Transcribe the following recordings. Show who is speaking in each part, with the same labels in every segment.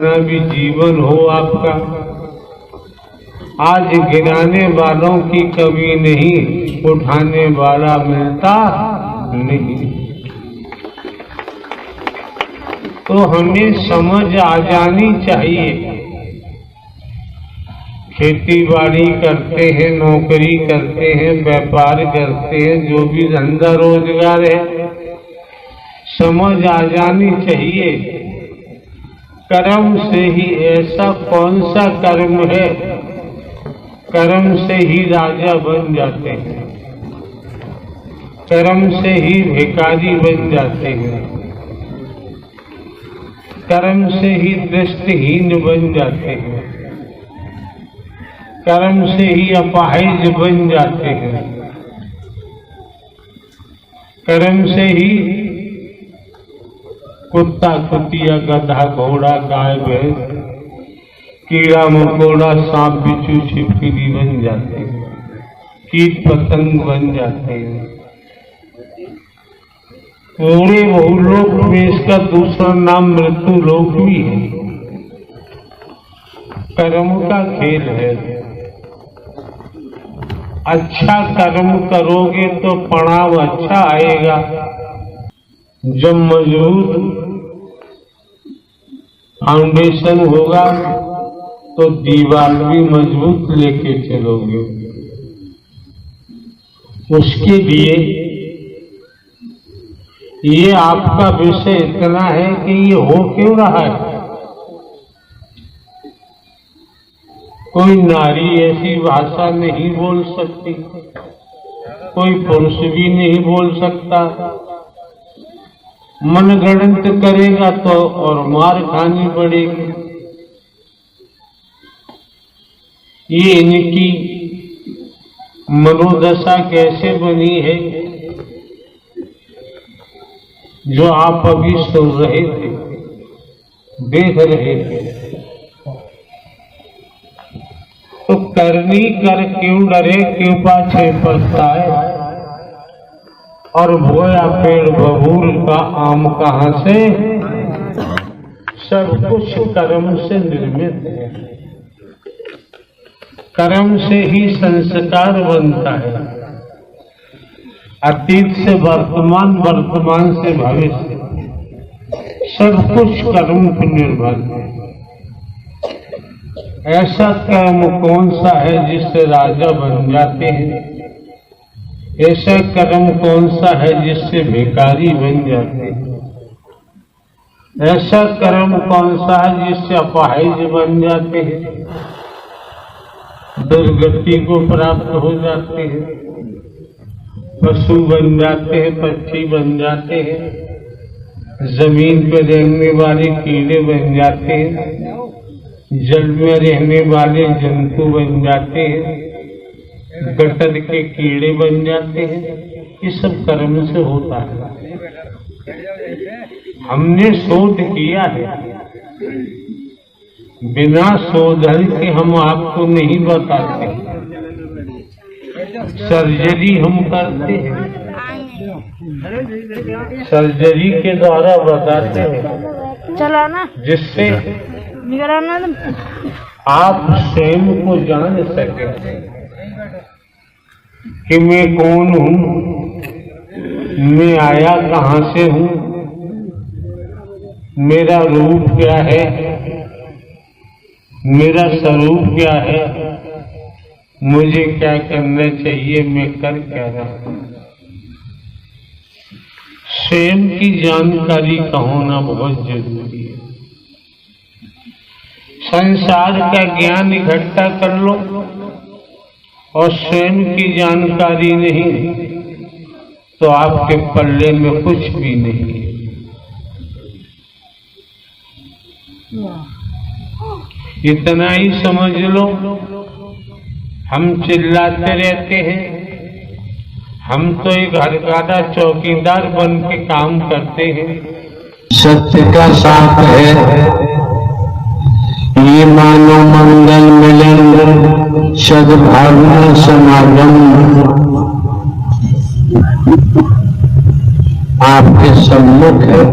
Speaker 1: भी जीवन हो आपका। आज गिराने वालों की कमी नहीं, उठाने वाला मिलता नहीं। तो हमें समझ आ जानी चाहिए। खेती बाड़ी करते हैं, नौकरी करते हैं, व्यापार करते हैं, जो भी धंधा रोजगार है, समझ आ जानी चाहिए कर्म से ही। ऐसा कौन सा कर्म है, कर्म से ही राजा बन जाते हैं, कर्म से ही भिखारी बन जाते हैं, कर्म से ही दृष्टिहीन बन जाते हैं, कर्म से ही अपाहिज बन जाते हैं, कर्म से ही कुत्ता कुतिया गधा घोड़ा गाय भैंस कीड़ा मकोड़ा सांप बिच्छू छिपकली बन जाते हैं, कीट पतंग बन जाते हैं। पूरे बहुलोक में इसका दूसरा नाम मृत्यु लोक भी है। कर्म का खेल है। अच्छा कर्म करोगे तो परिणाम अच्छा आएगा। जब मजबूत फाउंडेशन होगा तो दीवार भी मजबूत लेके चलोगे। उसके लिए ये आपका विषय इतना है कि ये हो क्यों रहा है। कोई नारी ऐसी भाषा नहीं बोल सकती, कोई पुरुष भी नहीं बोल सकता। मनगढ़ंत करेगा तो और मार खानी पड़ेगी। ये इनकी मनोदशा कैसे बनी है, जो आप अभी सुन रहे थे, देख रहे थे। तो करनी कर क्यों डरे, क्यों पाछे पछताए, और बोया पेड़ बबूल का आम कहां से। सब कुछ कर्म से निर्मित है। कर्म से ही संस्कार बनता है। अतीत से वर्तमान, वर्तमान से भविष्य, सब कुछ कर्म पर निर्भर है। ऐसा कर्म कौन सा है जिससे राजा बन जाते हैं? ऐसा कर्म कौन सा है जिससे भिखारी बन जाते हैं? ऐसा कर्म कौन सा है जिससे अपाहिज बन जाते हैं, दुर्गति को प्राप्त हो जाते हैं, पशु बन जाते हैं, पक्षी बन जाते हैं, जमीन पर रहने वाले कीड़े बन जाते हैं, जल में रहने वाले जंतु बन जाते हैं, गटर के कीड़े बन जाते हैं। ये सब कर्म से होता है। हमने शोध किया है। बिना शोधन के हम आपको नहीं बताते। सर्जरी हम करते हैं, सर्जरी के द्वारा बताते हैं,
Speaker 2: चलाना
Speaker 1: जिससे आप स्वयं को जान सके कि मैं कौन हूँ, मैं आया कहाँ से हूँ, मेरा रूप क्या है, मेरा स्वरूप क्या है, मुझे क्या करना चाहिए, मैं कर क्या रहा हूँ। स्वयं की जानकारी का होना बहुत जरूरी है। संसार का ज्ञान इकट्ठा कर लो और स्वयं की जानकारी नहीं तो आपके पल्ले में कुछ भी नहीं है। इतना ही समझ लो। हम चिल्लाते रहते हैं, हम तो एक हरकादा चौकीदार बन के काम करते हैं। सत्य का साथ है, ये मानो मंगल मिलन सद्भावना समागम आपके सम्मुख है।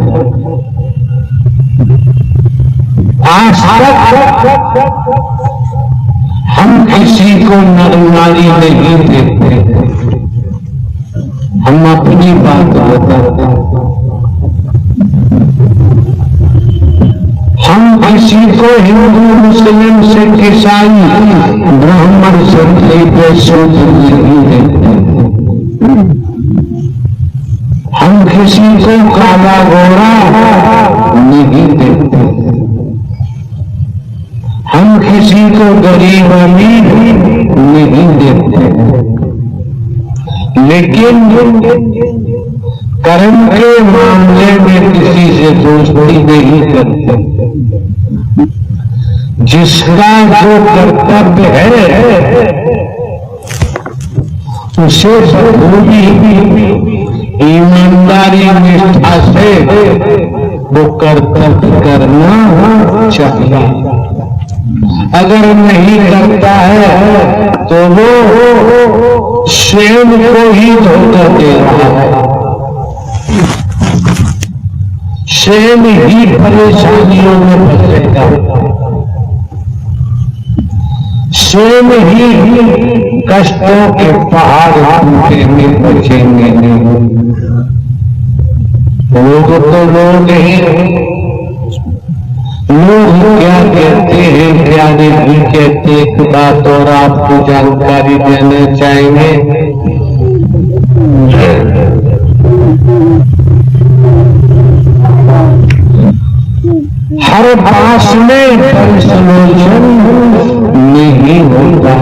Speaker 1: आज तक हम किसी को नर नारी नहीं देते, हम अपनी बात बताते हैं। हम किसी को हिंदू, मुस्लिम, सिख, ईसाई, ब्राह्मण, क्षत्रिय, शूद्र नहीं देते। हम किसी को काला गोरा नहीं देते। हम किसी को गरीब अमीर नहीं देते। लेकिन कर्म के मामले में किसी से दोस्ती नहीं करते। जिसका जो कर्तव्य है उसे पूरी ईमानदारी निष्ठा से वो कर्तव्य करना चाहिए। अगर नहीं करता है तो वो स्वयं को ही धोखा दे रहा है, स्वयं ही परेशानियों में फंसेगा, स्वयं ही कष्टों के पहाड़ टूटेंगे, बचेंगे नहीं। लोग तो लोग ही, लोग क्या कहते हैं क्या नहीं कहते। एक बात और आपको जानकारी देना चाहेंगे। हर बात में परिसलोचन नहीं होता।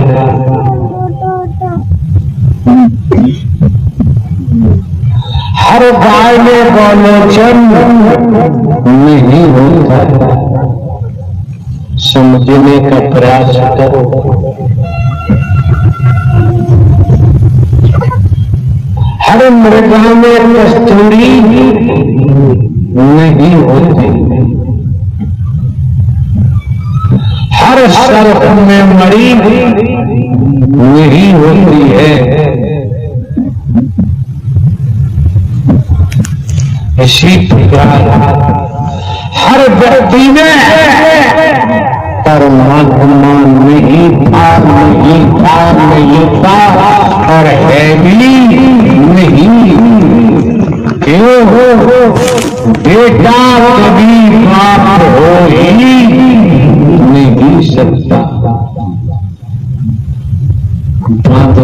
Speaker 1: हर गाय में गोलोचन नहीं होता। समझने का प्रयास करो। हर मृगा में कस्तूरी नहीं होती। हर सर्प में मणि नहीं होती है। इसी प्रकार हर व्यक्ति में परमात्मा नहीं था, नहीं था, नहीं था और है भी नहीं। क्यों बेटा कभी बाप हो ही नहीं सकता। बात